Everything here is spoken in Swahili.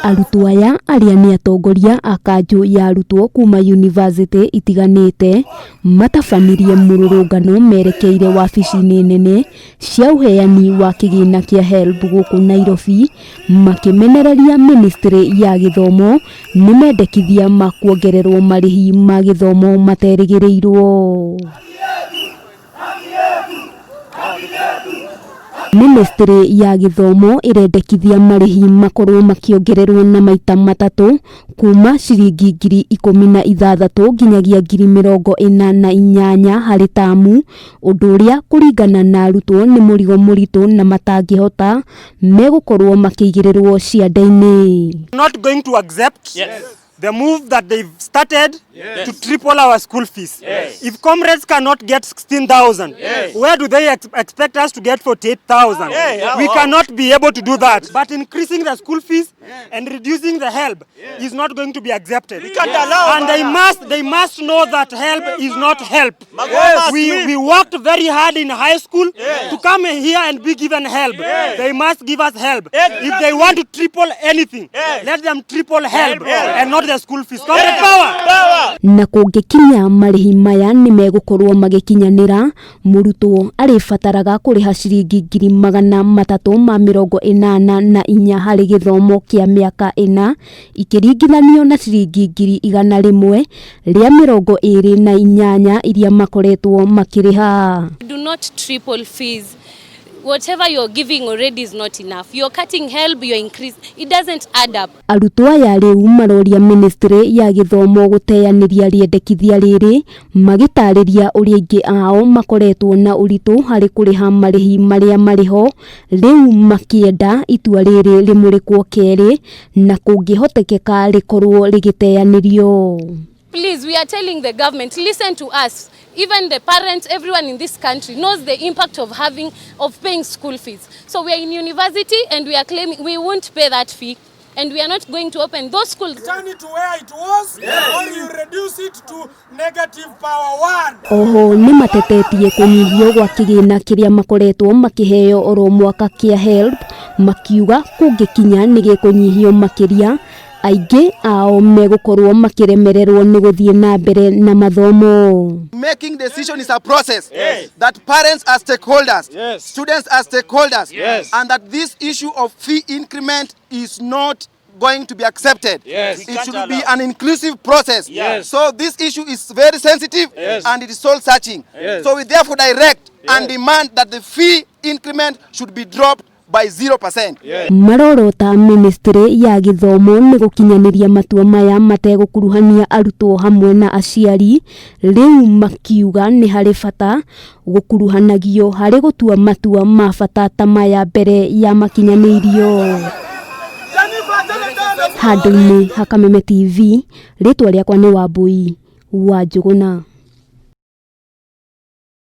Arutwo aya aria ni atongoria a Kanju ya Arutwo kuma university itiganite matabanirie mururungano merekeire wabici-ini nene cia uheani wa kigina kia HELB guku Nairobi makimenereria ministry ya githomo ni mendekithia ma kwongererwo marihi ma githomo materigireirwo. Ministry ya githomo irendekithia marihi makorwo makiongererwo na maita matatu kuma ciringi 16,000 nginyagia 48,000 hari tamu, undu uria kuringana na arutwo ni murigo muritu na matangihota megukorwo makigirirwo cianda-ini. Not going to accept the move that they've started to triple our school fees. If comrades cannot get 16,000, where do they expect us to get 48,000? We cannot be able to do that. But increasing the school fees and reducing the HELB is not going to be accepted. And they must know that HELB is not help. We worked very hard in high school to come here and be given HELB. They must give us HELB. If they want to triple anything, let them triple HELB and not the school fees. Power! Na kungikinya marihi maya ni megukorwo magikinyanira, murutwo aribataraga kuriha ciringi 384 hari githomo kia miaka 4 ikiringithanio na ciringi 100 ria 28 iria makoretwo makiriha. Do not triple fees. Whatever you're giving already is not enough. You're cutting HELB, you're increasing. It doesn't add up. Arutwo aya riu maroria ministry ya githomo guteaniria riendekithia riri magitariria uria ingi ao makoretwo na uritu hari kuriha marihi maria mariho, riu makienda itua riri rimurikwo keri na kungihotekeka rikorwo rigiteanirio. Please, we are telling the government, listen to us. Even the parents, everyone in this country knows the impact of paying school fees. So we are in university and we are claiming we won't pay that fee and we are not going to open those schools. Turn it to where it was, or you reduce it to negative power 1. Oho ni matetetie kunyihio gwa kigina kiria makoretwo makiheo oro mwaka kia HELB, makiuga kungikinya ni gikunyihio makiria aige ao megukorwo makiremererwo ni guthie na mbere na mathomo. Making decision is a process that parents are stakeholders, students are stakeholders, and that this issue of fee increment is not going to be accepted. It should be an inclusive process. So this issue is very sensitive and it is soul searching. So we therefore direct and demand that the fee increment should be dropped by 0%. Marorota ministry ya githomo ni gukinyaniria matua maya mategukuruhania arutwo hamwe na aciari, riu makiuga ni hari bata gukuruhanagio hari gutua matua ma bata ta maya mbere ya makinyanirio. Handũ-inĩ ha Kameme TV, ritwa riakwa ni Wambui wa Njuguna.